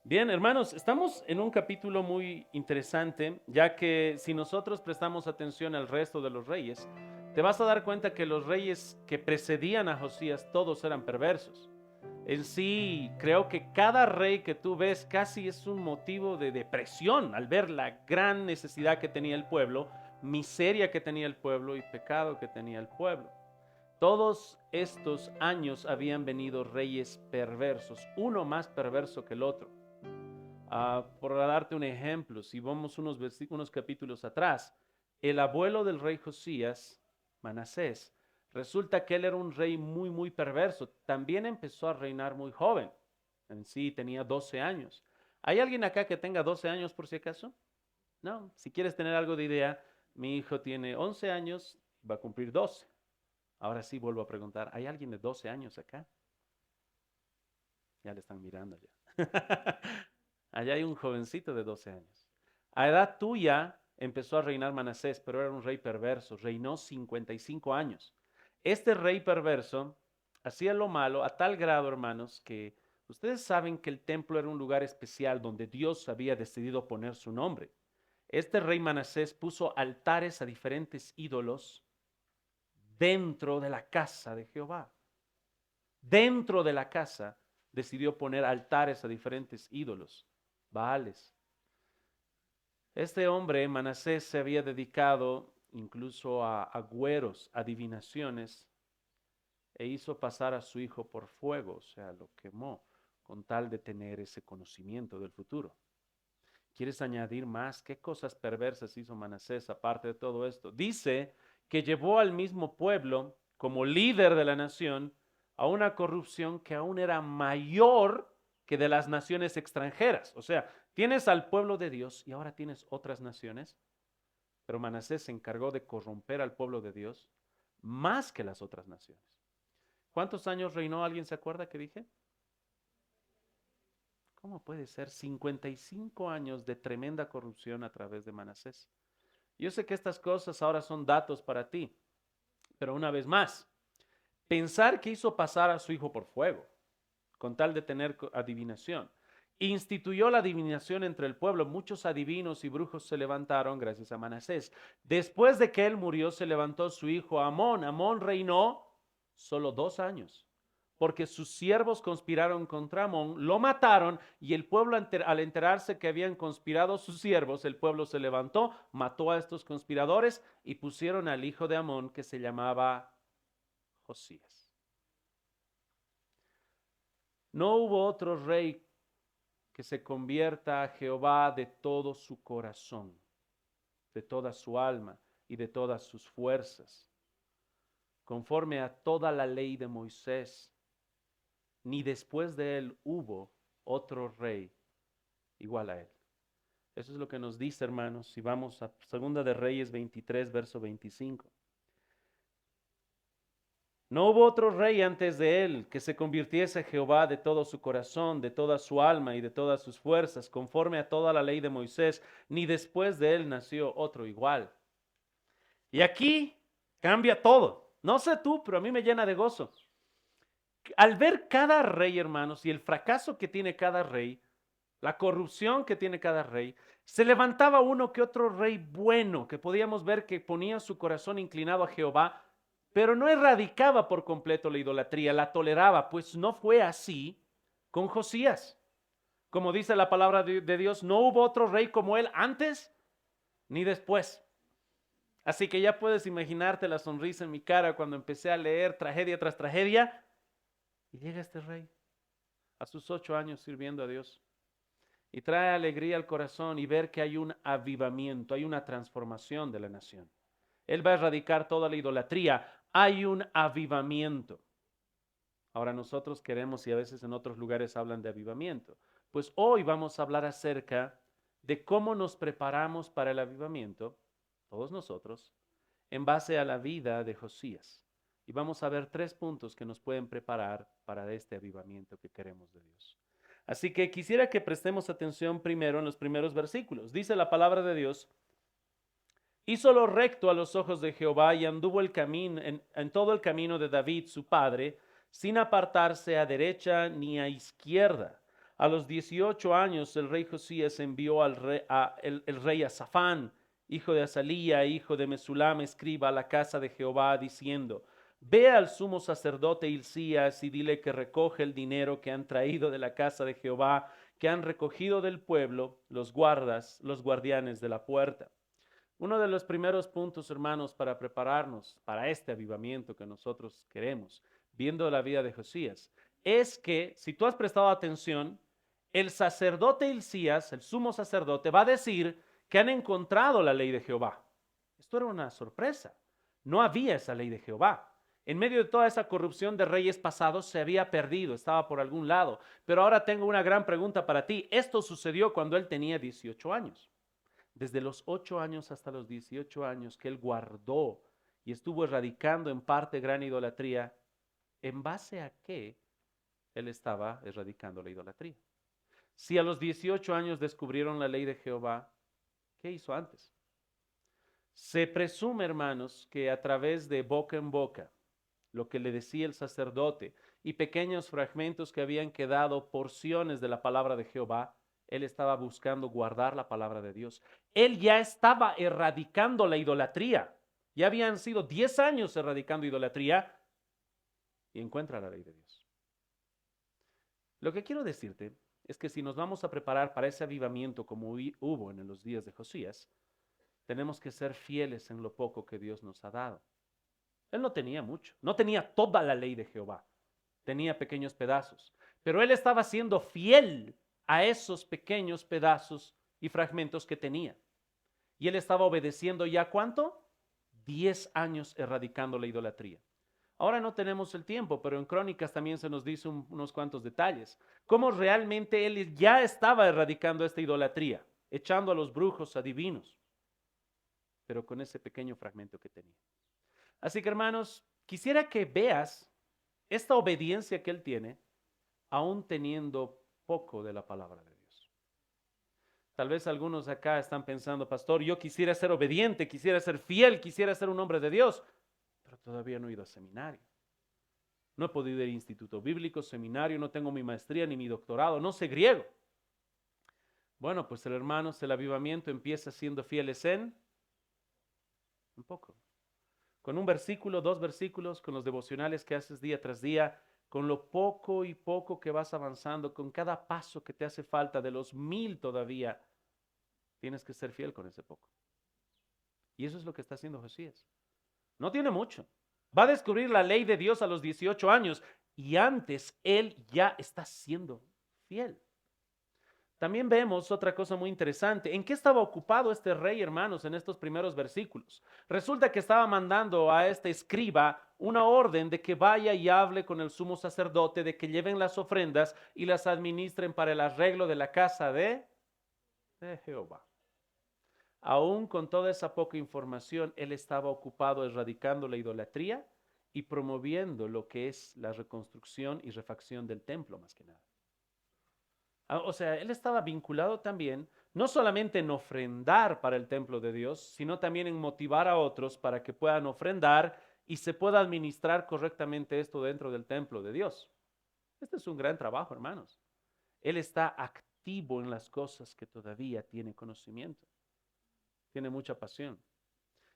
Bien, hermanos, estamos en un capítulo muy interesante, ya que si nosotros prestamos atención al resto de los reyes, te vas a dar cuenta que los reyes que precedían a Josías todos eran perversos. En sí, creo que cada rey que tú ves casi es un motivo de depresión al ver la gran necesidad que tenía el pueblo, miseria que tenía el pueblo y pecado que tenía el pueblo. Todos estos años habían venido reyes perversos, uno más perverso que el otro. Por darte un ejemplo, si vamos unos capítulos atrás, el abuelo del rey Josías, Manasés, resulta que él era un rey muy perverso. También empezó a reinar muy joven. En sí tenía 12 años. ¿Hay alguien acá que tenga 12 años por si acaso? No, si quieres tener algo de idea, mi hijo tiene 11 años, va a cumplir 12. Ahora sí vuelvo a preguntar, ¿hay alguien de 12 años acá? Ya le están mirando ya. Allá hay un jovencito de 12 años. A edad tuya empezó a reinar Manasés, pero era un rey perverso. Reinó 55 años. Este rey perverso hacía lo malo a tal grado, hermanos, que ustedes saben que el templo era un lugar especial donde Dios había decidido poner su nombre. Este rey Manasés puso altares a diferentes ídolos dentro de la casa de Jehová. Dentro de la casa decidió poner altares a diferentes ídolos, Baales. Este hombre, Manasés, se había dedicado incluso a agüeros, adivinaciones, e hizo pasar a su hijo por fuego, o sea, lo quemó, con tal de tener ese conocimiento del futuro. ¿Quieres añadir más? ¿Qué cosas perversas hizo Manasés aparte de todo esto? Dice que llevó al mismo pueblo, como líder de la nación, a una corrupción que aún era mayor que de las naciones extranjeras. O sea, tienes al pueblo de Dios y ahora tienes otras naciones, pero Manasés se encargó de corromper al pueblo de Dios más que las otras naciones. ¿Cuántos años reinó? ¿Alguien se acuerda que dije? ¿Cómo puede ser 55 años de tremenda corrupción a través de Manasés? Yo sé que estas cosas ahora son datos para ti, pero una vez más, pensar que hizo pasar a su hijo por fuego, con tal de tener adivinación. Instituyó la adivinación entre el pueblo. Muchos adivinos y brujos se levantaron gracias a Manasés. Después de que él murió, se levantó su hijo Amón. Amón reinó solo 2 años, porque sus siervos conspiraron contra Amón, lo mataron y el pueblo al enterarse que habían conspirado sus siervos, el pueblo se levantó, mató a estos conspiradores y pusieron al hijo de Amón que se llamaba Josías. No hubo otro rey que se convierta a Jehová de todo su corazón, de toda su alma y de todas sus fuerzas, conforme a toda la ley de Moisés, ni después de él hubo otro rey igual a él. Eso es lo que nos dice, hermanos, si vamos a Segunda de Reyes 23, verso 25. No hubo otro rey antes de él que se convirtiese a Jehová de todo su corazón, de toda su alma y de todas sus fuerzas, conforme a toda la ley de Moisés, ni después de él nació otro igual. Y aquí cambia todo. No sé tú, pero a mí me llena de gozo. Al ver cada rey, hermanos, y el fracaso que tiene cada rey, la corrupción que tiene cada rey, se levantaba uno que otro rey bueno, que podíamos ver que ponía su corazón inclinado a Jehová, pero no erradicaba por completo la idolatría, la toleraba, pues no fue así con Josías. Como dice la palabra de Dios, no hubo otro rey como él antes ni después. Así que ya puedes imaginarte la sonrisa en mi cara cuando empecé a leer tragedia tras tragedia y llega este rey a sus 8 años sirviendo a Dios. Y trae alegría al corazón y ver que hay un avivamiento, hay una transformación de la nación. Él va a erradicar toda la idolatría, hay un avivamiento. Ahora nosotros queremos, y a veces en otros lugares hablan de avivamiento, pues hoy vamos a hablar acerca de cómo nos preparamos para el avivamiento, todos nosotros, en base a la vida de Josías. Y vamos a ver 3 puntos que nos pueden preparar para este avivamiento que queremos de Dios. Así que quisiera que prestemos atención primero en los primeros versículos. Dice la palabra de Dios: hizo lo recto a los ojos de Jehová y anduvo el camino en todo el camino de David su padre, sin apartarse a derecha ni a izquierda, A los 18 años el rey Josías envió el rey Asafán, hijo de Azalía, hijo de Mesulam, escriba a la casa de Jehová, diciendo: Ve al sumo sacerdote Hilcías y dile que recoge el dinero que han traído de la casa de Jehová, que han recogido del pueblo los guardas, los guardianes de la puerta. Uno de los primeros puntos, hermanos, para prepararnos para este avivamiento que nosotros queremos, viendo la vida de Josías, es que, si tú has prestado atención, el sacerdote Hilcías, el sumo sacerdote, va a decir que han encontrado la ley de Jehová. Esto era una sorpresa. No había esa ley de Jehová. En medio de toda esa corrupción de reyes pasados se había perdido, estaba por algún lado. Pero ahora tengo una gran pregunta para ti. Esto sucedió cuando él tenía 18 años. Desde los 8 años hasta los 18 años que él guardó y estuvo erradicando en parte gran idolatría, ¿en base a qué él estaba erradicando la idolatría? Si a los 18 años descubrieron la ley de Jehová, ¿qué hizo antes? Se presume, hermanos, que a través de boca en boca, lo que le decía el sacerdote y pequeños fragmentos que habían quedado, porciones de la palabra de Jehová, él estaba buscando guardar la palabra de Dios. Él ya estaba erradicando la idolatría. Ya habían sido 10 años erradicando idolatría y encuentra la ley de Dios. Lo que quiero decirte es que si nos vamos a preparar para ese avivamiento como hubo en los días de Josías, tenemos que ser fieles en lo poco que Dios nos ha dado. Él no tenía mucho, no tenía toda la ley de Jehová, tenía pequeños pedazos, pero él estaba siendo fiel a esos pequeños pedazos y fragmentos que tenía. Y él estaba obedeciendo ya ¿cuánto? 10 años erradicando la idolatría. Ahora no tenemos el tiempo, pero en Crónicas también se nos dice unos cuantos detalles. Cómo realmente él ya estaba erradicando esta idolatría, echando a los brujos, adivinos, pero con ese pequeño fragmento que tenía. Así que, hermanos, quisiera que veas esta obediencia que él tiene, aún teniendo poco de la palabra de Dios. Tal vez algunos acá están pensando: pastor, yo quisiera ser obediente, quisiera ser fiel, quisiera ser un hombre de Dios, pero todavía no he ido a seminario. No he podido ir a instituto bíblico, seminario, no tengo mi maestría ni mi doctorado, no sé griego. Bueno, pues hermanos, el avivamiento empieza siendo fieles en un poco. Con un versículo, 2 versículos, con los devocionales que haces día tras día, con lo poco y poco que vas avanzando, con cada paso que te hace falta, de los 1000 todavía, tienes que ser fiel con ese poco. Y eso es lo que está haciendo Josías. No tiene mucho. Va a descubrir la ley de Dios a los 18 años y antes él ya está siendo fiel. También vemos otra cosa muy interesante. ¿En qué estaba ocupado este rey, hermanos, en estos primeros versículos? Resulta que estaba mandando a este escriba una orden de que vaya y hable con el sumo sacerdote, de que lleven las ofrendas y las administren para el arreglo de la casa de Jehová. Aún con toda esa poca información, él estaba ocupado erradicando la idolatría y promoviendo lo que es la reconstrucción y refacción del templo, más que nada. O sea, él estaba vinculado también, no solamente en ofrendar para el templo de Dios, sino también en motivar a otros para que puedan ofrendar y se pueda administrar correctamente esto dentro del templo de Dios. Este es un gran trabajo, hermanos. Él está activo en las cosas que todavía tiene conocimiento. Tiene mucha pasión.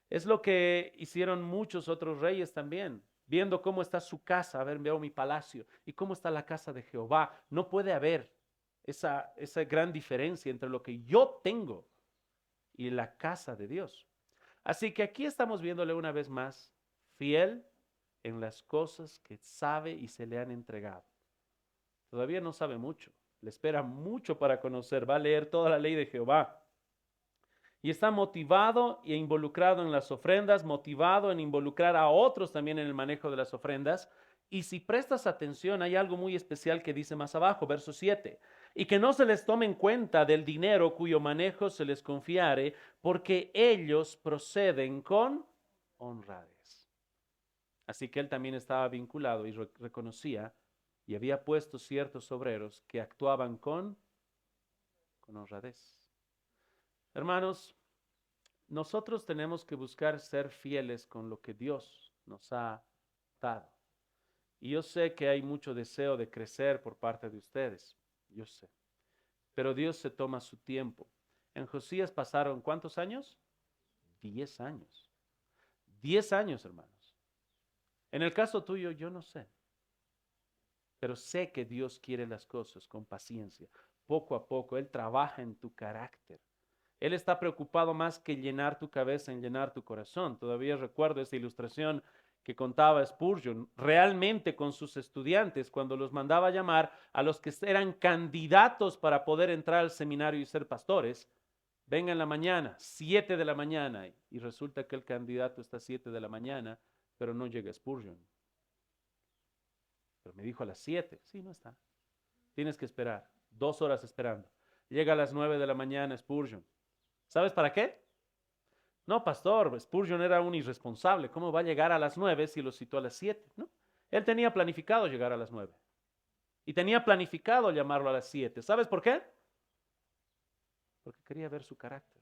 Es lo que hicieron muchos otros reyes también, viendo cómo está su casa. A ver, veo mi palacio y cómo está la casa de Jehová. No puede haber esa gran diferencia entre lo que yo tengo y la casa de Dios. Así que aquí estamos viéndole una vez más, fiel en las cosas que sabe y se le han entregado. Todavía no sabe mucho, le espera mucho para conocer, va a leer toda la ley de Jehová. Y está motivado e involucrado en las ofrendas, motivado en involucrar a otros también en el manejo de las ofrendas. Y si prestas atención, hay algo muy especial que dice más abajo, verso 7. Y que no se les tome en cuenta del dinero cuyo manejo se les confiare, porque ellos proceden con honradez. Así que él también estaba vinculado y reconocía y había puesto ciertos obreros que actuaban con honradez. Hermanos, nosotros tenemos que buscar ser fieles con lo que Dios nos ha dado. Y yo sé que hay mucho deseo de crecer por parte de ustedes. yo sé. Pero Dios se toma su tiempo. En Josías pasaron ¿cuántos años? 10 años. 10 años, hermanos. En el caso tuyo, yo no sé. Pero sé que Dios quiere las cosas con paciencia. Poco a poco, Él trabaja en tu carácter. Él está preocupado más que llenar tu cabeza, en llenar tu corazón. Todavía recuerdo esa ilustración que contaba Spurgeon, realmente con sus estudiantes, cuando los mandaba a llamar a los que eran candidatos para poder entrar al seminario y ser pastores. Venga en la mañana, 7 de la mañana, y resulta que el candidato está a 7 de la mañana, pero no llega Spurgeon. Pero me dijo a las 7, sí, no está. Tienes que esperar, 2 horas esperando. Llega a las 9 de la mañana Spurgeon. ¿Sabes para qué? No, pastor, Spurgeon era un irresponsable. ¿Cómo va a llegar a las 9 si lo citó a las 7? No, él tenía planificado llegar a las 9. Y tenía planificado llamarlo a las 7. ¿Sabes por qué? Porque quería ver su carácter.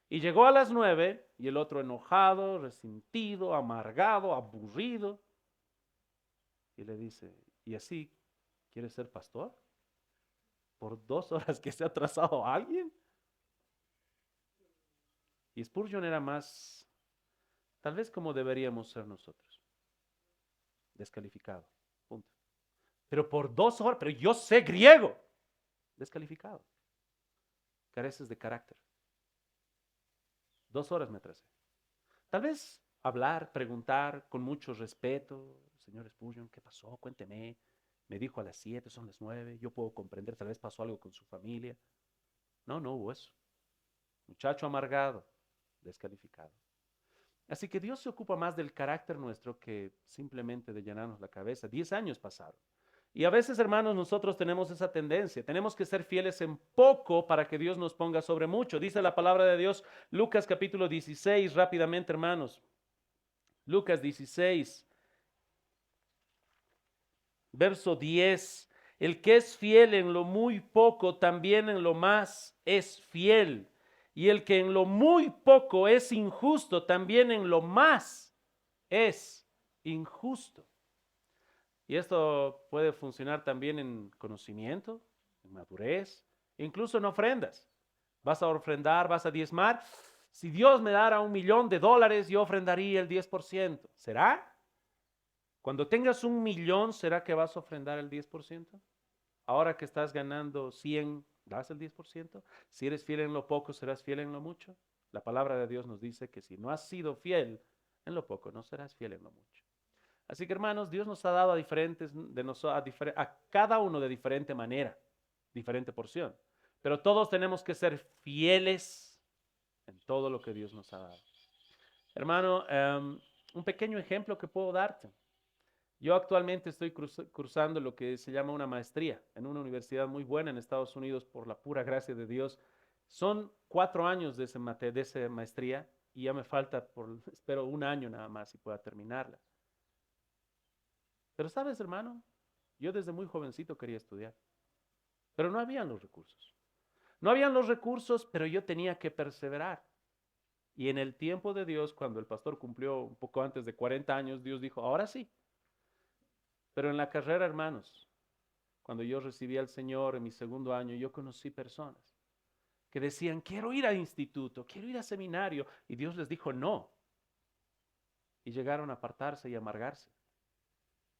Y llegó a las 9 y el otro enojado, resentido, amargado, aburrido. Y le dice, ¿y así quieres ser pastor? ¿Por 2 horas que se ha atrasado alguien? Y Spurgeon era más, tal vez como deberíamos ser nosotros, descalificado, punto. Pero por 2 horas, pero yo sé griego, descalificado. Careces de carácter. 2 horas me atrasé. Tal vez hablar, preguntar con mucho respeto, señor Spurgeon, ¿qué pasó? Cuénteme. Me dijo a las 7, son las 9, yo puedo comprender, tal vez pasó algo con su familia. No, no hubo eso. Muchacho amargado, descalificado. Así que Dios se ocupa más del carácter nuestro que simplemente de llenarnos la cabeza. 10 años pasaron. Y a veces, hermanos, nosotros tenemos esa tendencia. Tenemos que ser fieles en poco para que Dios nos ponga sobre mucho. Dice la palabra de Dios, Lucas capítulo 16, rápidamente, hermanos. Lucas 16, verso 10. El que es fiel en lo muy poco, también en lo más es fiel. Y el que en lo muy poco es injusto, también en lo más es injusto. Y esto puede funcionar también en conocimiento, en madurez, incluso en ofrendas. Vas a ofrendar, vas a diezmar. Si Dios me dara $1,000,000, yo ofrendaría el 10%. ¿Será? Cuando tengas 1,000,000, ¿será que vas a ofrendar el 10%? Ahora que estás ganando 100, ¿das el 10%? Si eres fiel en lo poco, ¿serás fiel en lo mucho? La palabra de Dios nos dice que si no has sido fiel en lo poco, no serás fiel en lo mucho. Así que hermanos, Dios nos ha dado a cada uno de diferente manera, diferente porción. Pero todos tenemos que ser fieles en todo lo que Dios nos ha dado. Hermano, un pequeño ejemplo que puedo darte. Yo actualmente estoy cursando lo que se llama una maestría en una universidad muy buena en Estados Unidos por la pura gracia de Dios. Son 4 años de esa maestría y ya me falta, espero, 1 año nada más y pueda terminarla. Pero sabes, hermano, yo desde muy jovencito quería estudiar, pero no habían los recursos. No habían los recursos, pero yo tenía que perseverar. Y en el tiempo de Dios, cuando el pastor cumplió un poco antes de 40 años, Dios dijo, ahora sí. Pero en la carrera, hermanos, cuando yo recibí al Señor en mi 2.º año, yo conocí personas que decían, quiero ir al instituto, quiero ir a seminario. Y Dios les dijo, no. Y llegaron a apartarse y amargarse.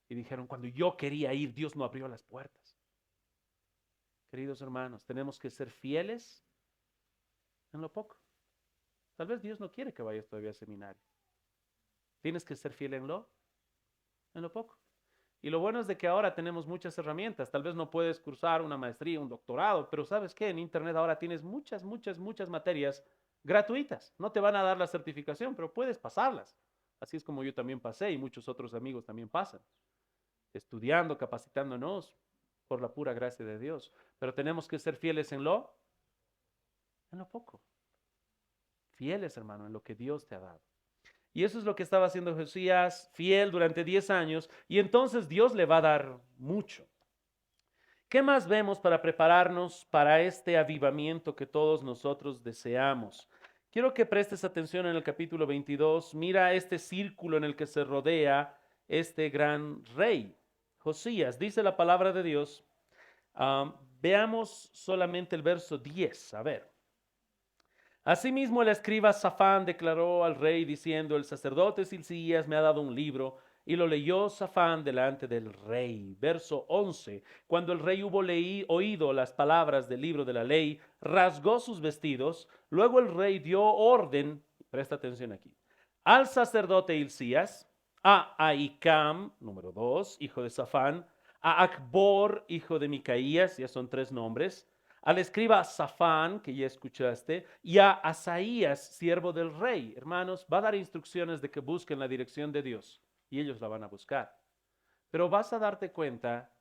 Y dijeron, cuando yo quería ir, Dios no abrió las puertas. Queridos hermanos, tenemos que ser fieles en lo poco. Tal vez Dios no quiere que vayas todavía al seminario. Tienes que ser fiel en lo poco. Y lo bueno es de que ahora tenemos muchas herramientas. Tal vez no puedes cursar una maestría, un doctorado, pero ¿sabes qué? En Internet ahora tienes muchas, muchas, muchas materias gratuitas. No te van a dar la certificación, pero puedes pasarlas. Así es como yo también pasé y muchos otros amigos también pasan. Estudiando, capacitándonos por la pura gracia de Dios. Pero tenemos que ser fieles en lo poco. Fieles, hermano, en lo que Dios te ha dado. Y eso es lo que estaba haciendo Josías, fiel durante 10 años, y entonces Dios le va a dar mucho. ¿Qué más vemos para prepararnos para este avivamiento que todos nosotros deseamos? Quiero que prestes atención en el capítulo 22. Mira este círculo en el que se rodea este gran rey, Josías. Dice la palabra de Dios, Veamos solamente el verso 10. A ver. Asimismo, el escriba Safán declaró al rey diciendo: el sacerdote Hilcías me ha dado un libro. Y lo leyó Safán delante del rey. Verso 11. Cuando el rey hubo oído las palabras del libro de la ley, rasgó sus vestidos. Luego el rey dio orden, presta atención aquí, al sacerdote Hilcías, a Ahicam, número 2, hijo de Safán, a Acbor, hijo de Micaías, ya son 3 nombres, al escriba Safán, que ya escuchaste, y a Asaías, siervo del rey. Hermanos, va a dar instrucciones de que busquen la dirección de Dios y ellos la van a buscar. Pero vas a darte cuenta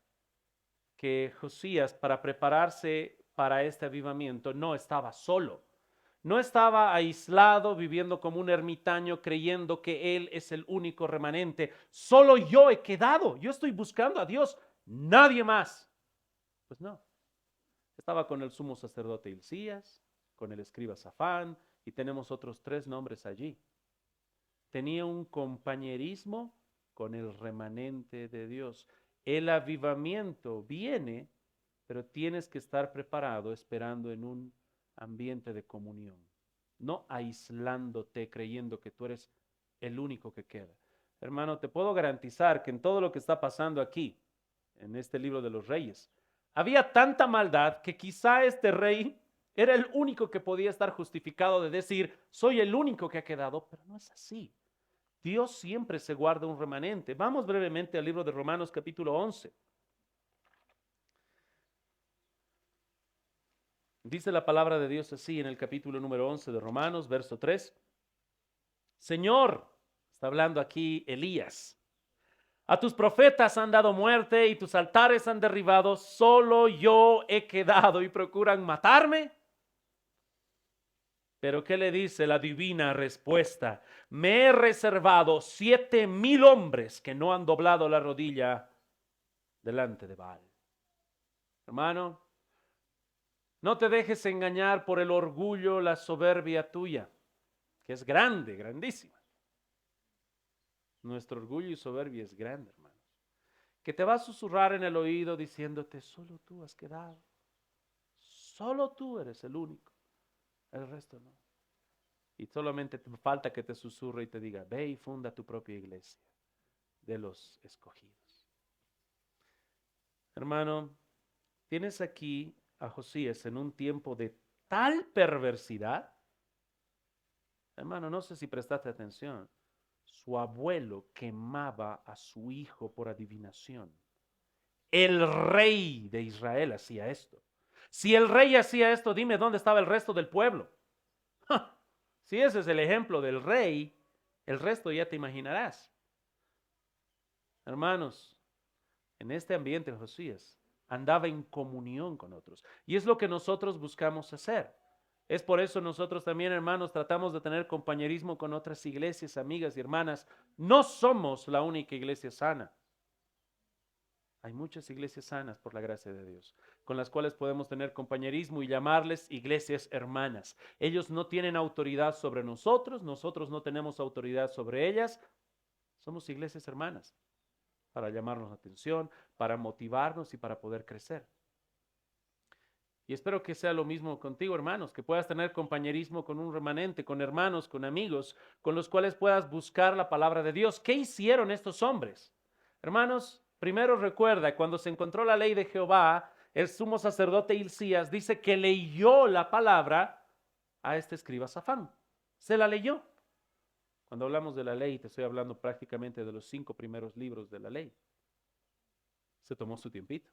que Josías, para prepararse para este avivamiento, no estaba solo. No estaba aislado, viviendo como un ermitaño, creyendo que él es el único remanente. Solo yo he quedado. Yo estoy buscando a Dios. Nadie más. Pues no. Estaba con el sumo sacerdote Hilcías, con el escriba Safán, y tenemos otros 3 nombres allí. Tenía un compañerismo con el remanente de Dios. El avivamiento viene, pero tienes que estar preparado esperando en un ambiente de comunión, no aislándote creyendo que tú eres el único que queda. Hermano, te puedo garantizar que en todo lo que está pasando aquí, en este libro de los reyes, había tanta maldad que quizá este rey era el único que podía estar justificado de decir: soy el único que ha quedado, pero no es así. Dios siempre se guarda un remanente. Vamos brevemente al libro de Romanos capítulo 11. Dice la palabra de Dios así en el capítulo número 11 de Romanos, verso 3. Señor, está hablando aquí Elías, a tus profetas han dado muerte y tus altares han derribado, solo yo he quedado y procuran matarme. Pero ¿qué le dice la divina respuesta? Me he reservado 7,000 hombres que no han doblado la rodilla delante de Baal. Hermano, no te dejes engañar por el orgullo, la soberbia tuya, que es grande, grandísima. Nuestro orgullo y soberbia es grande, hermanos. Que te va a susurrar en el oído diciéndote: solo tú has quedado. Solo tú eres el único. El resto no. Y solamente te falta que te susurre y te diga: ve y funda tu propia iglesia de los escogidos. Hermano, tienes aquí a Josías en un tiempo de tal perversidad. Hermano, no sé si prestaste atención. Su abuelo quemaba a su hijo por adivinación. El rey de Israel hacía esto. Si el rey hacía esto, dime dónde estaba el resto del pueblo. Si ese es el ejemplo del rey, el resto ya te imaginarás. Hermanos, en este ambiente Josías andaba en comunión con otros. Y es lo que nosotros buscamos hacer. Es por eso nosotros también, hermanos, tratamos de tener compañerismo con otras iglesias, amigas y hermanas. No somos la única iglesia sana. Hay muchas iglesias sanas por la gracia de Dios, con las cuales podemos tener compañerismo y llamarles iglesias hermanas. Ellos no tienen autoridad sobre nosotros, nosotros no tenemos autoridad sobre ellas. Somos iglesias hermanas para llamarnos la atención, para motivarnos y para poder crecer. Y espero que sea lo mismo contigo, hermanos, que puedas tener compañerismo con un remanente, con hermanos, con amigos, con los cuales puedas buscar la palabra de Dios. ¿Qué hicieron estos hombres? Hermanos, primero recuerda, cuando se encontró la ley de Jehová, el sumo sacerdote Hilcías dice que leyó la palabra a este escriba Safán. Se la leyó. Cuando hablamos de la ley, te estoy hablando prácticamente de los 5 primeros libros de la ley. Se tomó su tiempito.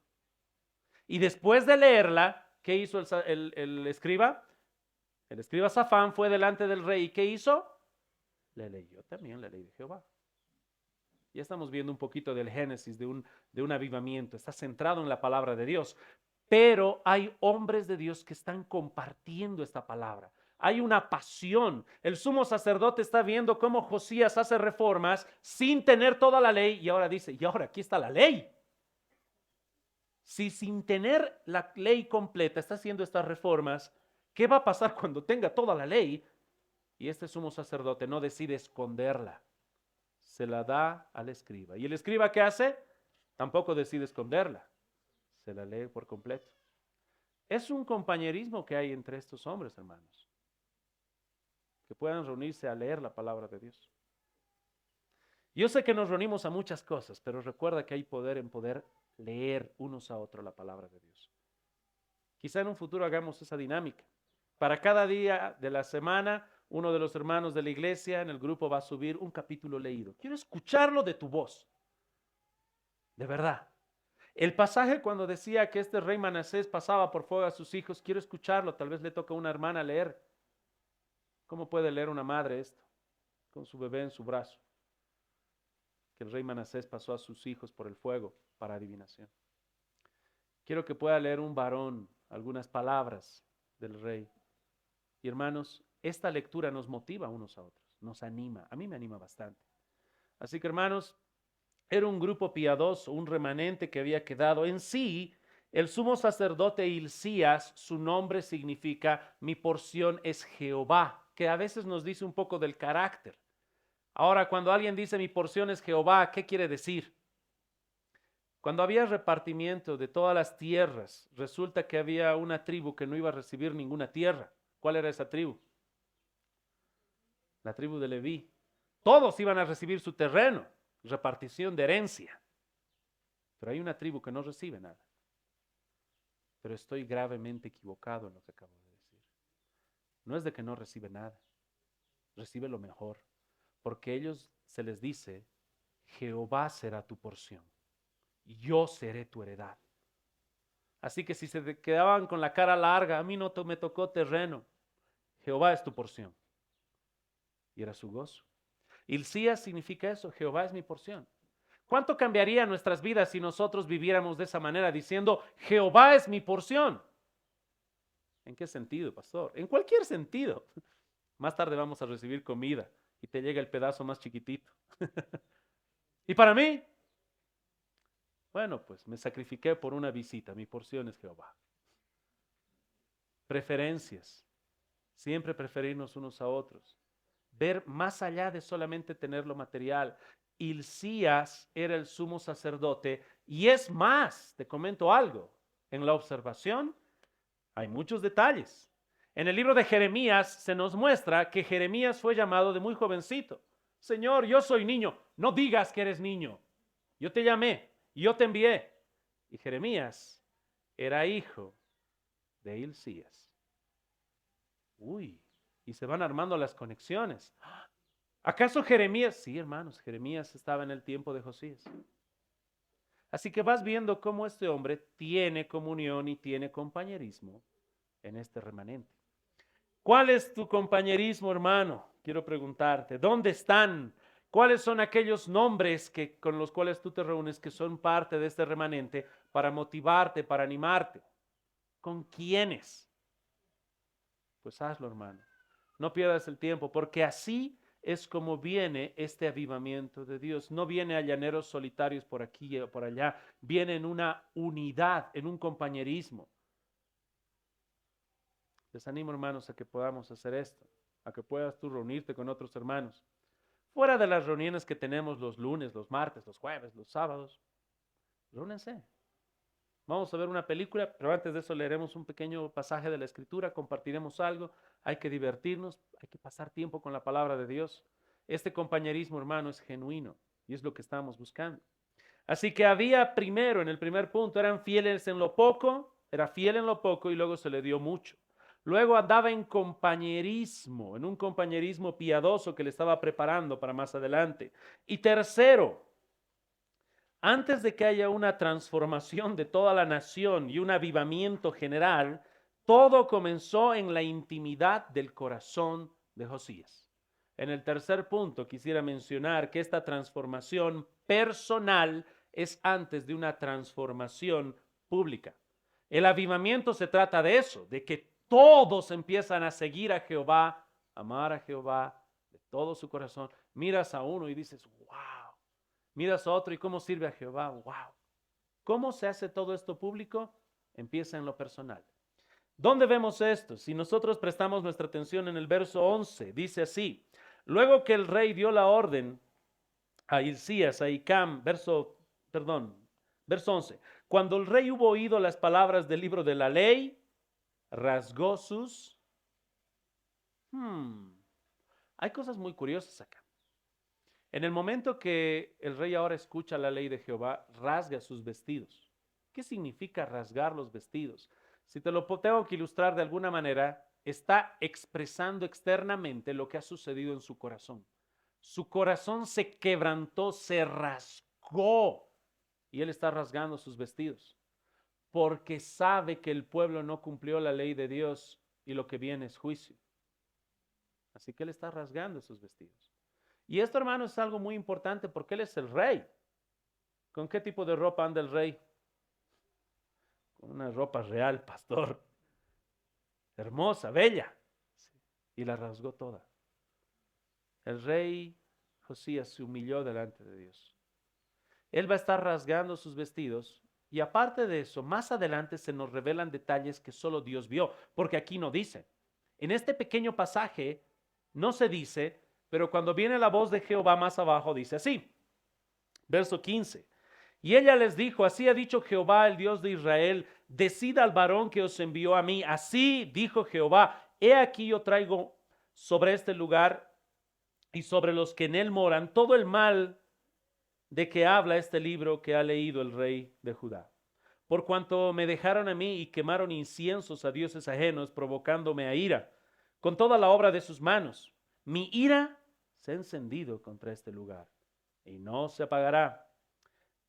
Y después de leerla, ¿qué hizo el escriba? El escriba Safán fue delante del rey. ¿Y qué hizo? Le leyó también la ley de Jehová. Ya estamos viendo un poquito del génesis de un avivamiento. Está centrado en la palabra de Dios. Pero hay hombres de Dios que están compartiendo esta palabra. Hay una pasión. El sumo sacerdote está viendo cómo Josías hace reformas sin tener toda la ley. Y ahora dice: y ahora aquí está la ley. Si sin tener la ley completa está haciendo estas reformas, ¿qué va a pasar cuando tenga toda la ley? Y este sumo sacerdote no decide esconderla, se la da al escriba. ¿Y el escriba qué hace? Tampoco decide esconderla, se la lee por completo. Es un compañerismo que hay entre estos hombres, hermanos, que puedan reunirse a leer la palabra de Dios. Yo sé que nos reunimos a muchas cosas, pero recuerda que hay poder en poder leer unos a otros la palabra de Dios. Quizá en un futuro hagamos esa dinámica. Para cada día de la semana, uno de los hermanos de la iglesia en el grupo va a subir un capítulo leído. Quiero escucharlo de tu voz. De verdad. El pasaje cuando decía que este rey Manasés pasaba por fuego a sus hijos, quiero escucharlo. Tal vez le toca a una hermana leer. ¿Cómo puede leer una madre esto? Con su bebé en su brazo. Que el rey Manasés pasó a sus hijos por el fuego para adivinación. Quiero que pueda leer un varón algunas palabras del rey. Y hermanos, esta lectura nos motiva unos a otros, nos anima. A mí me anima bastante. Así que hermanos, era un grupo piadoso, un remanente que había quedado. En sí, el sumo sacerdote Hilcías, su nombre significa mi porción es Jehová, que a veces nos dice un poco del carácter. Ahora, cuando alguien dice mi porción es Jehová, ¿qué quiere decir? Cuando había repartimiento de todas las tierras, resulta que había una tribu que no iba a recibir ninguna tierra. ¿Cuál era esa tribu? La tribu de Leví. Todos iban a recibir su terreno, repartición de herencia. Pero hay una tribu que no recibe nada. Pero estoy gravemente equivocado en lo que acabo de decir. No es de que no recibe nada, recibe lo mejor, porque ellos se les dice, Jehová será tu porción, yo seré tu heredad. Así que si se quedaban con la cara larga, a mí no me tocó terreno, Jehová es tu porción. Y era su gozo. Hilcías significa eso, Jehová es mi porción. ¿Cuánto cambiaría nuestras vidas si nosotros viviéramos de esa manera diciendo, Jehová es mi porción? ¿En qué sentido, pastor? En cualquier sentido. Más tarde vamos a recibir comida y te llega el pedazo más chiquitito. Y para mí, bueno, pues me sacrifiqué por una visita, mi porción es Jehová. Preferencias, siempre preferirnos unos a otros. Ver más allá de solamente tener lo material. Hilcías era el sumo sacerdote y es más, te comento algo, en la observación hay muchos detalles. En el libro de Jeremías se nos muestra que Jeremías fue llamado de muy jovencito. Señor, yo soy niño, no digas que eres niño. Yo te llamé y yo te envié. Y Jeremías era hijo de Hilcías. Uy, y se van armando las conexiones. ¿Acaso Jeremías? Sí, hermanos, Jeremías estaba en el tiempo de Josías. Así que vas viendo cómo este hombre tiene comunión y tiene compañerismo en este remanente. ¿Cuál es tu compañerismo, hermano? Quiero preguntarte, ¿dónde están? ¿Cuáles son aquellos nombres con los cuales tú te reúnes que son parte de este remanente para motivarte, para animarte? ¿Con quiénes? Pues hazlo, hermano. No pierdas el tiempo, porque así es como viene este avivamiento de Dios. No viene a llaneros solitarios por aquí o por allá, viene en una unidad, en un compañerismo. Les animo, hermanos, a que podamos hacer esto, a que puedas tú reunirte con otros hermanos. Fuera de las reuniones que tenemos los lunes, los martes, los jueves, los sábados, reúnense. Vamos a ver una película, pero antes de eso leeremos un pequeño pasaje de la Escritura, compartiremos algo, hay que divertirnos, hay que pasar tiempo con la palabra de Dios. Este compañerismo, hermano, es genuino y es lo que estamos buscando. Así que había primero, en el primer punto, eran fieles en lo poco, era fiel en lo poco y luego se le dio mucho. Luego andaba en compañerismo, en un compañerismo piadoso que le estaba preparando para más adelante. Y tercero, antes de que haya una transformación de toda la nación y un avivamiento general, todo comenzó en la intimidad del corazón de Josías. En el tercer punto quisiera mencionar que esta transformación personal es antes de una transformación pública. El avivamiento se trata de eso, de que todos empiezan a seguir a Jehová, amar a Jehová de todo su corazón. Miras a uno y dices, wow. Miras a otro y cómo sirve a Jehová, wow. ¿Cómo se hace todo esto público? Empieza en lo personal. ¿Dónde vemos esto? Si nosotros prestamos nuestra atención en el verso 11, dice así, luego que el rey dio la orden a Hilcías, a Hicam, verso 11, cuando el rey hubo oído las palabras del libro de la ley, rasgó sus... Hay cosas muy curiosas acá. En el momento que el rey ahora escucha la ley de Jehová, rasga sus vestidos. ¿Qué significa rasgar los vestidos? Si te lo tengo que ilustrar de alguna manera, está expresando externamente lo que ha sucedido en su corazón. Su corazón se quebrantó, se rasgó y él está rasgando sus vestidos porque sabe que el pueblo no cumplió la ley de Dios y lo que viene es juicio. Así que él está rasgando sus vestidos. Y esto, hermano, es algo muy importante porque él es el rey. ¿Con qué tipo de ropa anda el rey? Con una ropa real, pastor. Hermosa, bella. Y la rasgó toda. El rey Josías se humilló delante de Dios. Él va a estar rasgando sus vestidos. Y aparte de eso, más adelante se nos revelan detalles que solo Dios vio, porque aquí no dice. En este pequeño pasaje no se dice, pero cuando viene la voz de Jehová más abajo dice así. Verso 15. Y ella les dijo, así ha dicho Jehová, el Dios de Israel, decida al varón que os envió a mí. Así dijo Jehová, he aquí yo traigo sobre este lugar y sobre los que en él moran todo el mal de que habla este libro que ha leído el rey de Judá. Por cuanto me dejaron a mí y quemaron inciensos a dioses ajenos, provocándome a ira, con toda la obra de sus manos. Mi ira se ha encendido contra este lugar y no se apagará.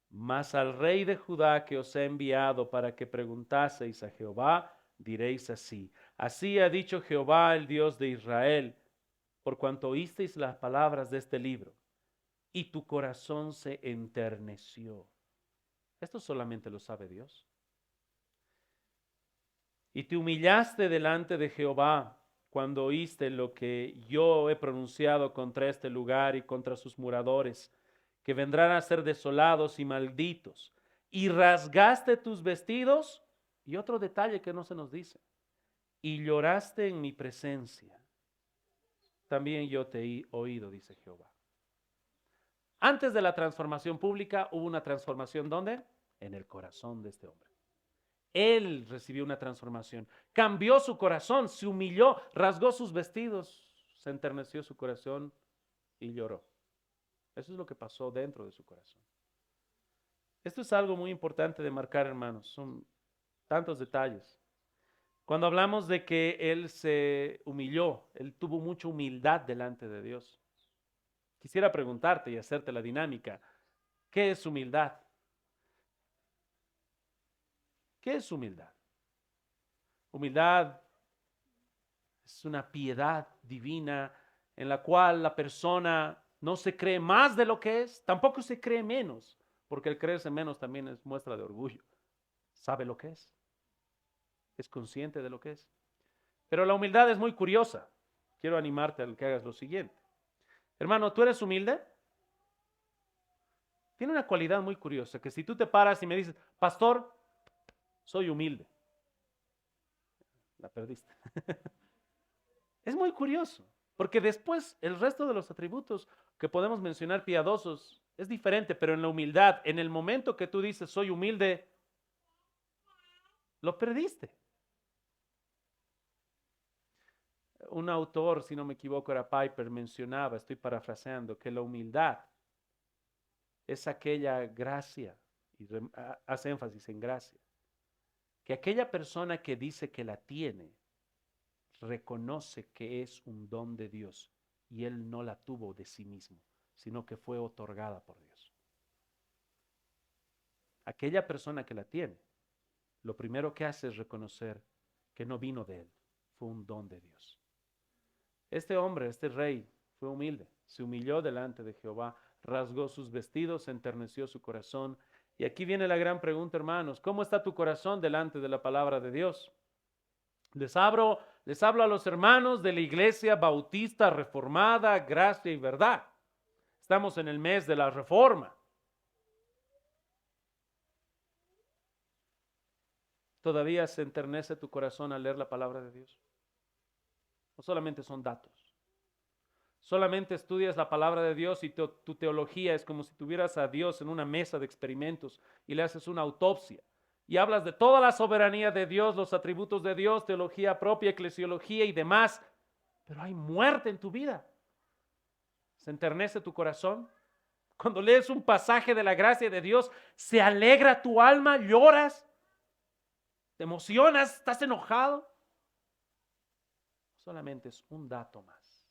Mas al rey de Judá que os he enviado para que preguntaseis a Jehová, diréis así. Así ha dicho Jehová, el Dios de Israel, por cuanto oísteis las palabras de este libro, y tu corazón se enterneció. Esto solamente lo sabe Dios. Y te humillaste delante de Jehová cuando oíste lo que yo he pronunciado contra este lugar y contra sus moradores, que vendrán a ser desolados y malditos. Y rasgaste tus vestidos. Y otro detalle que no se nos dice. Y lloraste en mi presencia. También yo te he oído, dice Jehová. Antes de la transformación pública hubo una transformación, ¿dónde? En el corazón de este hombre. Él recibió una transformación, cambió su corazón, se humilló, rasgó sus vestidos, se enterneció su corazón y lloró. Eso es lo que pasó dentro de su corazón. Esto es algo muy importante de marcar, hermanos. Son tantos detalles. Cuando hablamos de que él se humilló, él tuvo mucha humildad delante de Dios. Quisiera preguntarte y hacerte la dinámica. ¿Qué es humildad? ¿Qué es humildad? Humildad es una piedad divina en la cual la persona no se cree más de lo que es, tampoco se cree menos, porque el creerse menos también es muestra de orgullo. Sabe lo que es consciente de lo que es. Pero la humildad es muy curiosa. Quiero animarte a que hagas lo siguiente. Hermano, ¿tú eres humilde? Tiene una cualidad muy curiosa, que si tú te paras y me dices, pastor, soy humilde, la perdiste. Es muy curioso, porque después el resto de los atributos que podemos mencionar piadosos es diferente, pero en la humildad, en el momento que tú dices soy humilde, lo perdiste. Un autor, si no me equivoco, era Piper, mencionaba, estoy parafraseando, que la humildad es aquella gracia, y hace énfasis en gracia, que aquella persona que dice que la tiene, reconoce que es un don de Dios y él no la tuvo de sí mismo, sino que fue otorgada por Dios. Aquella persona que la tiene, lo primero que hace es reconocer que no vino de él, fue un don de Dios. Este hombre, este rey, fue humilde, se humilló delante de Jehová, rasgó sus vestidos, enterneció su corazón. Y aquí viene la gran pregunta, hermanos, ¿cómo está tu corazón delante de la palabra de Dios? Les hablo a los hermanos de la Iglesia Bautista Reformada, Gracia y Verdad. Estamos en el mes de la Reforma. ¿Todavía se enternece tu corazón al leer la palabra de Dios? No solamente son datos. Solamente estudias la palabra de Dios y tu teología es como si tuvieras a Dios en una mesa de experimentos y le haces una autopsia y hablas de toda la soberanía de Dios, los atributos de Dios, teología propia, eclesiología y demás, pero hay muerte en tu vida. ¿Se enternece tu corazón? Cuando lees un pasaje de la gracia de Dios, ¿se alegra tu alma? ¿Lloras? ¿Te emocionas? ¿Estás enojado? Solamente es un dato más.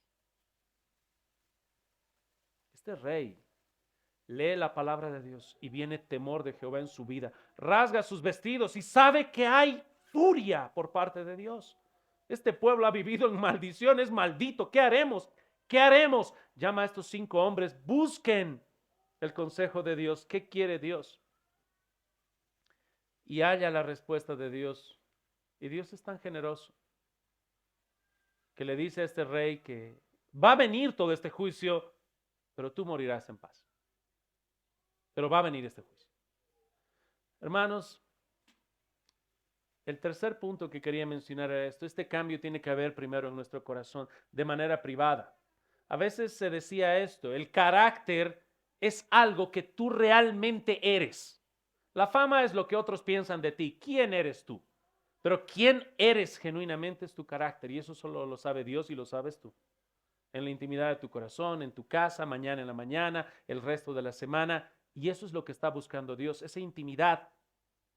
Este rey lee la palabra de Dios y viene temor de Jehová en su vida. Rasga sus vestidos y sabe que hay furia por parte de Dios. Este pueblo ha vivido en maldición, es maldito. ¿Qué haremos? ¿Qué haremos? Llama a estos 5 hombres, busquen el consejo de Dios. ¿Qué quiere Dios? Y halla la respuesta de Dios. Y Dios es tan generoso que le dice a este rey que va a venir todo este juicio, pero tú morirás en paz. Pero va a venir este juicio. Hermanos, el tercer punto que quería mencionar era esto. Este cambio tiene que haber primero en nuestro corazón, de manera privada. A veces se decía esto, el carácter es algo que tú realmente eres. La fama es lo que otros piensan de ti. ¿Quién eres tú? Pero quién eres genuinamente es tu carácter, y eso solo lo sabe Dios y lo sabes tú. En la intimidad de tu corazón, en tu casa, mañana en la mañana, el resto de la semana. Y eso es lo que está buscando Dios, esa intimidad,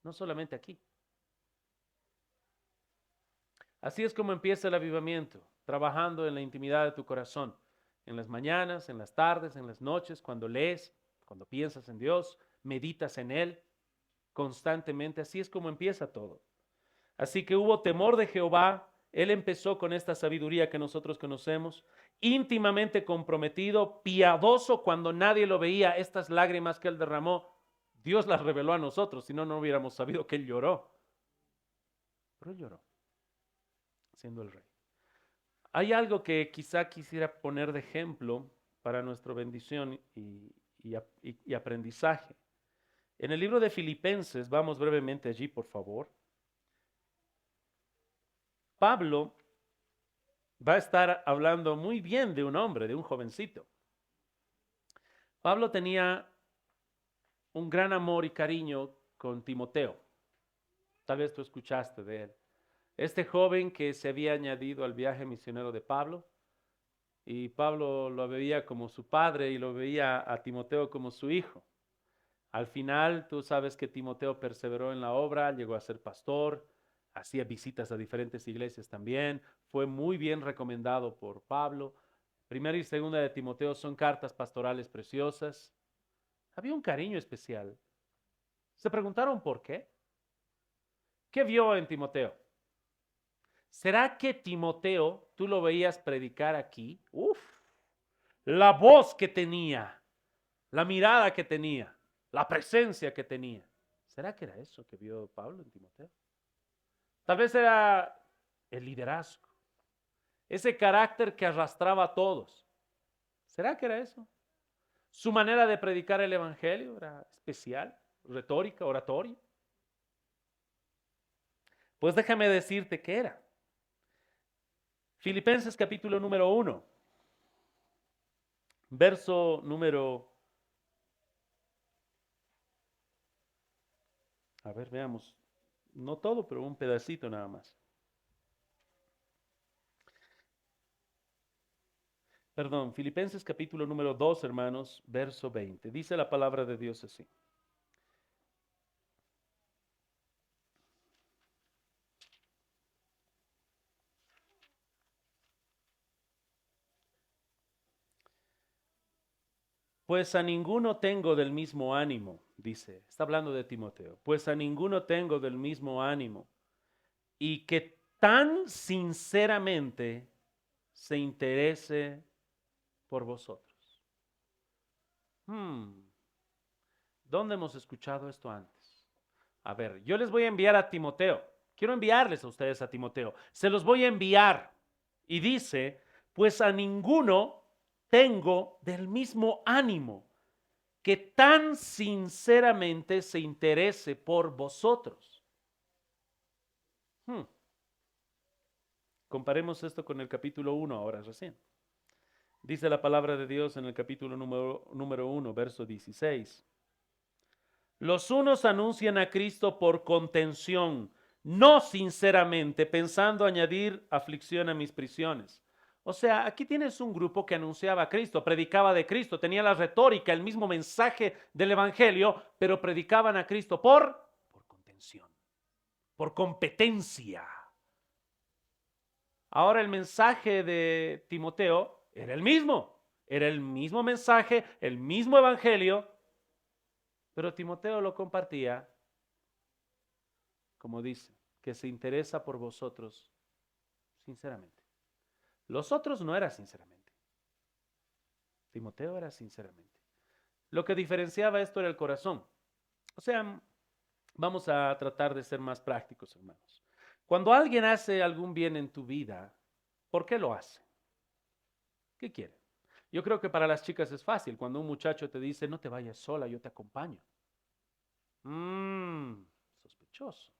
no solamente aquí. Así es como empieza el avivamiento, trabajando en la intimidad de tu corazón, en las mañanas, en las tardes, en las noches, cuando lees, cuando piensas en Dios, meditas en Él constantemente. Así es como empieza todo. Así que hubo temor de Jehová. Él empezó con esta sabiduría que nosotros conocemos, íntimamente comprometido, piadoso cuando nadie lo veía. Estas lágrimas que él derramó, Dios las reveló a nosotros, si no, no hubiéramos sabido que él lloró. Pero él lloró, siendo el rey. Hay algo que quizá quisiera poner de ejemplo para nuestra bendición y aprendizaje. En el libro de Filipenses, vamos brevemente allí, por favor. Pablo va a estar hablando muy bien de un hombre, de un jovencito. Pablo tenía un gran amor y cariño con Timoteo. Tal vez tú escuchaste de él. Este joven que se había añadido al viaje misionero de Pablo, y Pablo lo veía como su padre y lo veía a Timoteo como su hijo. Al final, tú sabes que Timoteo perseveró en la obra, llegó a ser pastor, hacía visitas a diferentes iglesias también, fue muy bien recomendado por Pablo. Primera y segunda de Timoteo son cartas pastorales preciosas. Había un cariño especial. Se preguntaron por qué. ¿Qué vio en Timoteo? ¿Será que Timoteo, tú lo veías predicar aquí? Uf, la voz que tenía, la mirada que tenía, la presencia que tenía. ¿Será que era eso que vio Pablo en Timoteo? Tal vez era el liderazgo, ese carácter que arrastraba a todos. ¿Será que era eso? Su manera de predicar el evangelio era especial, retórica, oratoria. Pues déjame decirte qué era. Filipenses capítulo número 1, verso número, a ver, veamos, no todo, pero un pedacito nada más. Perdón, Filipenses capítulo número 2, hermanos, verso 20. Dice la palabra de Dios así. Pues a ninguno tengo del mismo ánimo, dice, está hablando de Timoteo, pues a ninguno tengo del mismo ánimo, y que tan sinceramente se interese por vosotros. ¿Dónde hemos escuchado esto antes? A ver, yo les voy a enviar a Timoteo. Quiero enviarles a ustedes a Timoteo. Se los voy a enviar. Y dice, pues a ninguno tengo del mismo ánimo, que tan sinceramente se interese por vosotros. Comparemos esto con el capítulo 1 ahora recién. Dice la palabra de Dios en el capítulo número 1, verso 16. Los unos anuncian a Cristo por contención, no sinceramente, pensando añadir aflicción a mis prisiones. O sea, aquí tienes un grupo que anunciaba a Cristo, predicaba de Cristo, tenía la retórica, el mismo mensaje del Evangelio, pero predicaban a Cristo por contención, por competencia. Ahora el mensaje de Timoteo era el mismo mensaje, el mismo Evangelio, pero Timoteo lo compartía, como dice, que se interesa por vosotros sinceramente. Los otros no era sinceramente. Timoteo era sinceramente. Lo que diferenciaba esto era el corazón. O sea, vamos a tratar de ser más prácticos, hermanos. Cuando alguien hace algún bien en tu vida, ¿por qué lo hace? ¿Qué quiere? Yo creo que para las chicas es fácil. Cuando un muchacho te dice, no te vayas sola, yo te acompaño. Sospechoso.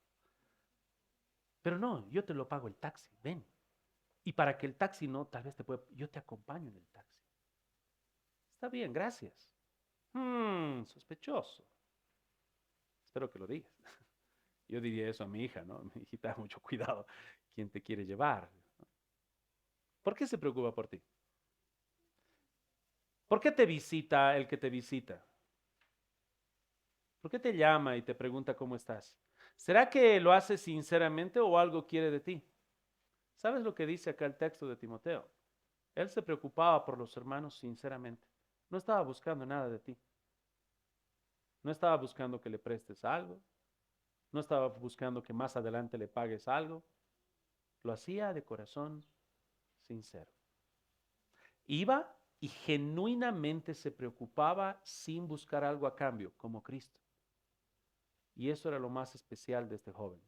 Pero no, yo te lo pago el taxi, ven. Y para que el taxi no, tal vez yo te acompaño en el taxi. Está bien, gracias. Sospechoso. Espero que lo digas. Yo diría eso a mi hija, ¿no? Mi hijita, mucho cuidado. ¿Quién te quiere llevar? ¿Por qué se preocupa por ti? ¿Por qué te visita el que te visita? ¿Por qué te llama y te pregunta cómo estás? ¿Será que lo hace sinceramente o algo quiere de ti? ¿Sabes lo que dice acá el texto de Timoteo? Él se preocupaba por los hermanos sinceramente. No estaba buscando nada de ti. No estaba buscando que le prestes algo. No estaba buscando que más adelante le pagues algo. Lo hacía de corazón sincero. Iba y genuinamente se preocupaba sin buscar algo a cambio, como Cristo. Y eso era lo más especial de este joven.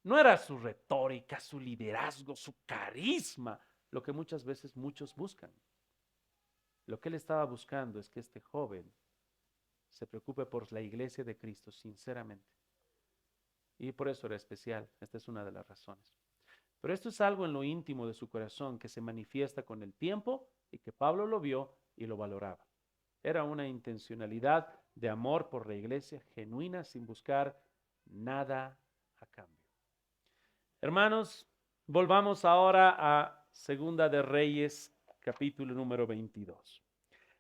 No era su retórica, su liderazgo, su carisma, lo que muchas veces muchos buscan. Lo que él estaba buscando es que este joven se preocupe por la iglesia de Cristo sinceramente. Y por eso era especial. Esta es una de las razones. Pero esto es algo en lo íntimo de su corazón que se manifiesta con el tiempo y que Pablo lo vio y lo valoraba. Era una intencionalidad de amor por la iglesia genuina sin buscar nada a cambio. Hermanos, volvamos ahora a Segunda de Reyes, capítulo número 22.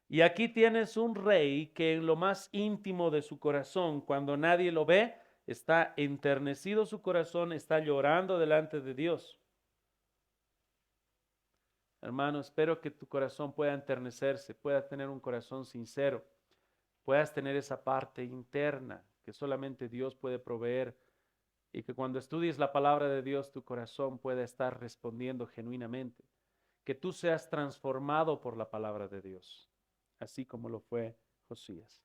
Y aquí tienes un rey que en lo más íntimo de su corazón, cuando nadie lo ve, está enternecido su corazón, está llorando delante de Dios. Hermano, espero que tu corazón pueda enternecerse, pueda tener un corazón sincero, puedas tener esa parte interna que solamente Dios puede proveer y que cuando estudies la palabra de Dios tu corazón pueda estar respondiendo genuinamente, que tú seas transformado por la palabra de Dios, así como lo fue Josías.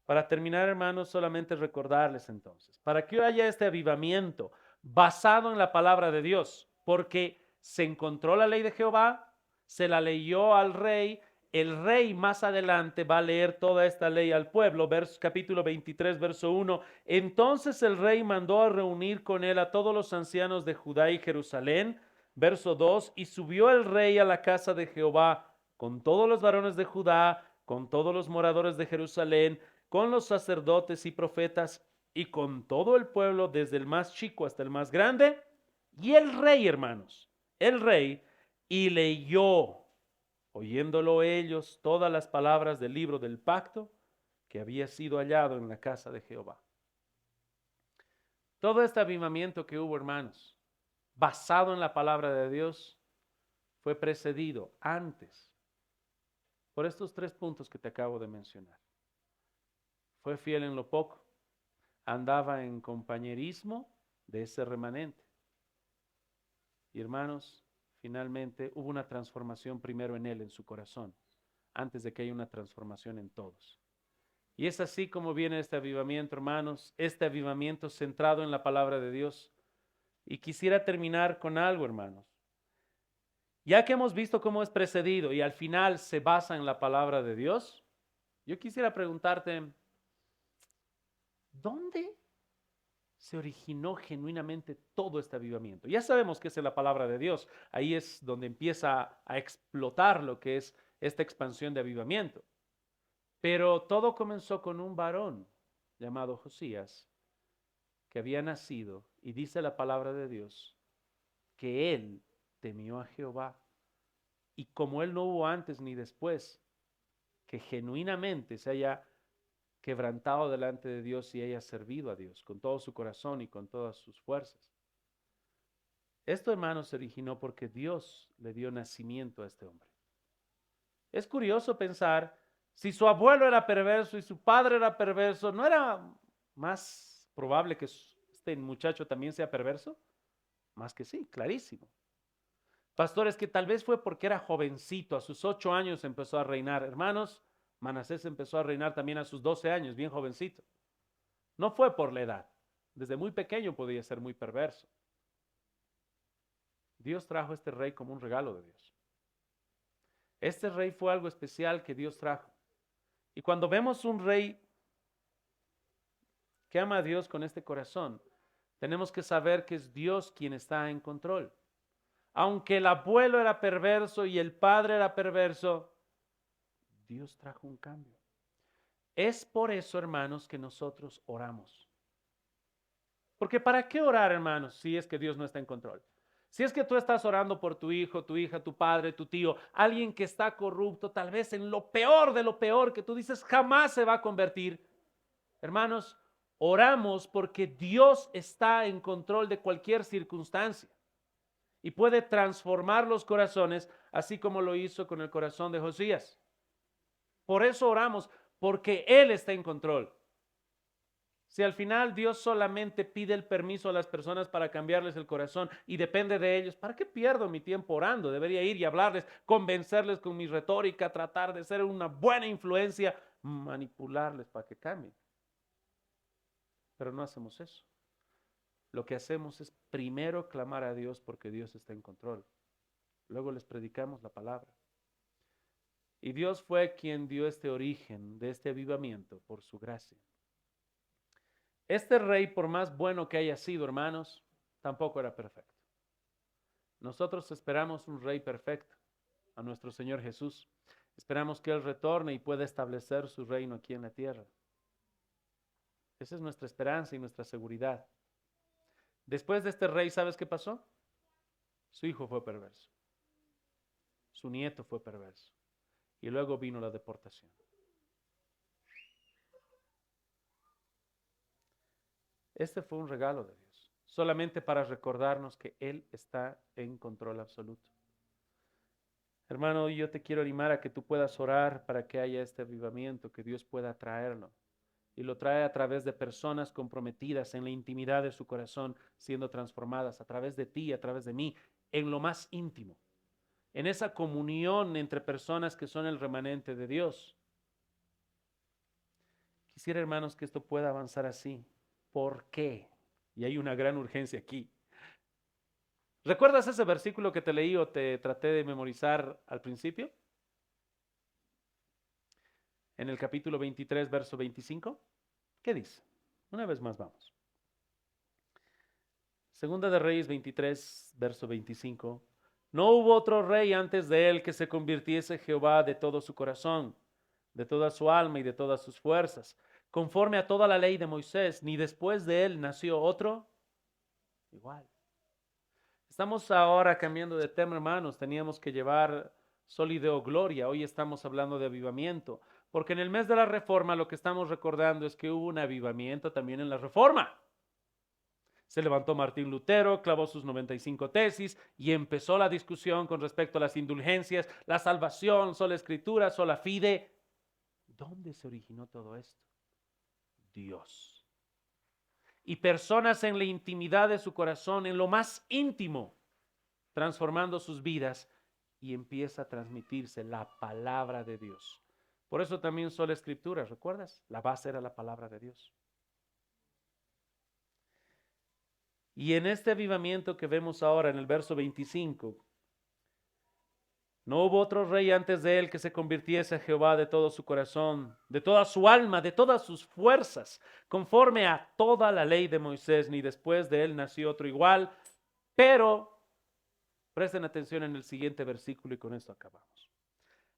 Para terminar, hermanos, solamente recordarles entonces, para que haya este avivamiento basado en la palabra de Dios, porque se encontró la ley de Jehová, se la leyó al rey, el rey más adelante va a leer toda esta ley al pueblo, capítulo 23, verso 1. Entonces el rey mandó a reunir con él a todos los ancianos de Judá y Jerusalén, verso 2, y subió el rey a la casa de Jehová con todos los varones de Judá, con todos los moradores de Jerusalén, con los sacerdotes y profetas y con todo el pueblo, desde el más chico hasta el más grande. Y el rey, hermanos, el rey, y leyó, oyéndolo ellos, todas las palabras del libro del pacto que había sido hallado en la casa de Jehová. Todo este avivamiento que hubo, hermanos, basado en la palabra de Dios, fue precedido antes por estos 3 puntos que te acabo de mencionar. Fue fiel en lo poco, andaba en compañerismo de ese remanente. Y hermanos, finalmente hubo una transformación primero en él, en su corazón, antes de que haya una transformación en todos. Y es así como viene este avivamiento, hermanos, este avivamiento centrado en la palabra de Dios. Y quisiera terminar con algo, hermanos. Ya que hemos visto cómo es precedido y al final se basa en la palabra de Dios, yo quisiera preguntarte, ¿dónde se originó genuinamente todo este avivamiento? Ya sabemos que es en la palabra de Dios. Ahí es donde empieza a explotar lo que es esta expansión de avivamiento. Pero todo comenzó con un varón llamado Josías, que había nacido, y dice la palabra de Dios, que él temió a Jehová. Y como él no hubo antes ni después, que genuinamente se haya quebrantado delante de Dios y haya servido a Dios con todo su corazón y con todas sus fuerzas. Esto, hermanos, se originó porque Dios le dio nacimiento a este hombre. Es curioso pensar, si su abuelo era perverso y su padre era perverso, ¿no era más probable que este muchacho también sea perverso? Más que sí, clarísimo. Pastores, que tal vez fue porque era jovencito, a sus 8 años empezó a reinar. Hermanos, Manasés empezó a reinar también a sus 12 años, bien jovencito. No fue por la edad. Desde muy pequeño podía ser muy perverso. Dios trajo a este rey como un regalo de Dios. Este rey fue algo especial que Dios trajo. Y cuando vemos un rey que ama a Dios con este corazón, tenemos que saber que es Dios quien está en control. Aunque el abuelo era perverso y el padre era perverso, Dios trajo un cambio. Es por eso, hermanos, que nosotros oramos. Porque ¿para qué orar, hermanos, si es que Dios no está en control? Si es que tú estás orando por tu hijo, tu hija, tu padre, tu tío, alguien que está corrupto, tal vez en lo peor de lo peor, que tú dices jamás se va a convertir. Hermanos, oramos porque Dios está en control de cualquier circunstancia y puede transformar los corazones, así como lo hizo con el corazón de Josías. Por eso oramos, porque Él está en control. Si al final Dios solamente pide el permiso a las personas para cambiarles el corazón y depende de ellos, ¿para qué pierdo mi tiempo orando? Debería ir y hablarles, convencerles con mi retórica, tratar de ser una buena influencia, manipularles para que cambien. Pero no hacemos eso. Lo que hacemos es primero clamar a Dios porque Dios está en control. Luego les predicamos la palabra. Y Dios fue quien dio este origen de este avivamiento por su gracia. Este rey, por más bueno que haya sido, hermanos, tampoco era perfecto. Nosotros esperamos un rey perfecto, a nuestro Señor Jesús. Esperamos que Él retorne y pueda establecer su reino aquí en la tierra. Esa es nuestra esperanza y nuestra seguridad. Después de este rey, ¿sabes qué pasó? Su hijo fue perverso. Su nieto fue perverso. Y luego vino la deportación. Este fue un regalo de Dios, solamente para recordarnos que Él está en control absoluto. Hermano, yo te quiero animar a que tú puedas orar para que haya este avivamiento, que Dios pueda traerlo. Y lo trae a través de personas comprometidas en la intimidad de su corazón, siendo transformadas a través de ti, a través de mí, en lo más íntimo, en esa comunión entre personas que son el remanente de Dios. Quisiera, hermanos, que esto pueda avanzar así. ¿Por qué? Y hay una gran urgencia aquí. ¿Recuerdas ese versículo que te leí o te traté de memorizar al principio? En el capítulo 23, verso 25. ¿Qué dice? Una vez más vamos. Segunda de Reyes 23, verso 25. No hubo otro rey antes de él que se convirtiese Jehová de todo su corazón, de toda su alma y de todas sus fuerzas, conforme a toda la ley de Moisés, ni después de él nació otro igual. Estamos ahora cambiando de tema, hermanos. Teníamos que llevar sólido gloria. Hoy estamos hablando de avivamiento, porque en el mes de la Reforma lo que estamos recordando es que hubo un avivamiento también en la Reforma. Se levantó Martín Lutero, clavó sus 95 tesis y empezó la discusión con respecto a las indulgencias, la salvación, sola escritura, sola fide. ¿Dónde se originó todo esto? Dios. Y personas en la intimidad de su corazón, en lo más íntimo, transformando sus vidas, y empieza a transmitirse la palabra de Dios. Por eso también sola escritura, ¿recuerdas? La base era la palabra de Dios. Y en este avivamiento que vemos ahora en el verso 25, no hubo otro rey antes de él que se convirtiese a Jehová de todo su corazón, de toda su alma, de todas sus fuerzas, conforme a toda la ley de Moisés, ni después de él nació otro igual. Pero presten atención en el siguiente versículo y con esto acabamos.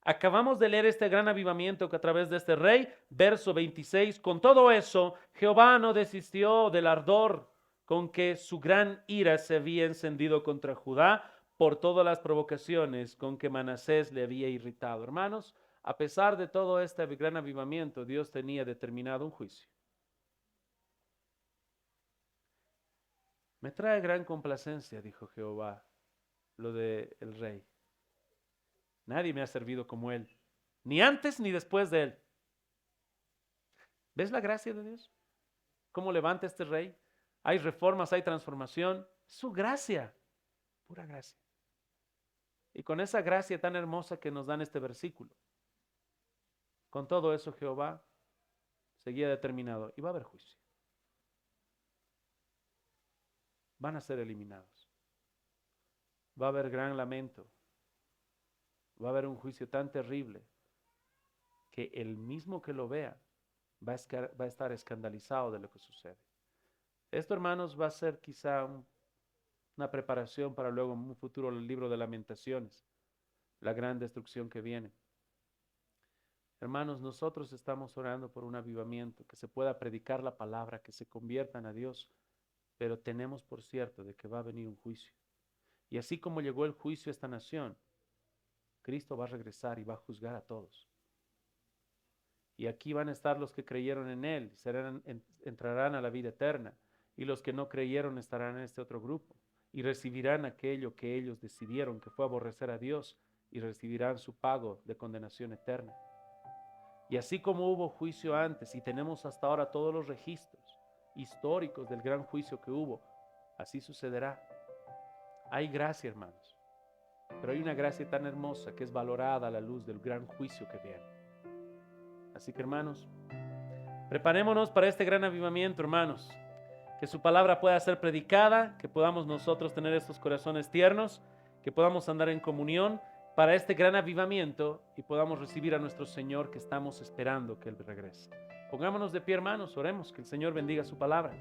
Acabamos de leer este gran avivamiento que a través de este rey, verso 26, con todo eso, Jehová no desistió del ardor con que su gran ira se había encendido contra Judá por todas las provocaciones con que Manasés le había irritado. Hermanos, a pesar de todo este gran avivamiento, Dios tenía determinado un juicio. Me trae gran complacencia, dijo Jehová, lo del rey. Nadie me ha servido como él, ni antes ni después de él. ¿Ves la gracia de Dios? ¿Cómo levanta este rey? Hay reformas, hay transformación. Su gracia, pura gracia. Y con esa gracia tan hermosa que nos dan este versículo, con todo eso Jehová seguía determinado y va a haber juicio. Van a ser eliminados. Va a haber gran lamento. Va a haber un juicio tan terrible que el mismo que lo vea va a estar escandalizado de lo que sucede. Esto, hermanos, va a ser quizá una preparación para luego en un futuro el libro de Lamentaciones, la gran destrucción que viene. Hermanos, nosotros estamos orando por un avivamiento, que se pueda predicar la palabra, que se conviertan a Dios, pero tenemos por cierto de que va a venir un juicio. Y así como llegó el juicio a esta nación, Cristo va a regresar y va a juzgar a todos. Y aquí van a estar los que creyeron en Él, entrarán a la vida eterna, y los que no creyeron estarán en este otro grupo, y recibirán aquello que ellos decidieron, que fue aborrecer a Dios, y recibirán su pago de condenación eterna. Y así como hubo juicio antes, y tenemos hasta ahora todos los registros históricos del gran juicio que hubo, así sucederá. Hay gracia, hermanos, pero hay una gracia tan hermosa que es valorada a la luz del gran juicio que viene. Así que, hermanos, preparémonos para este gran avivamiento, hermanos. Que su palabra pueda ser predicada, que podamos nosotros tener estos corazones tiernos, que podamos andar en comunión para este gran avivamiento y podamos recibir a nuestro Señor que estamos esperando que Él regrese. Pongámonos de pie, hermanos, oremos, que el Señor bendiga su palabra.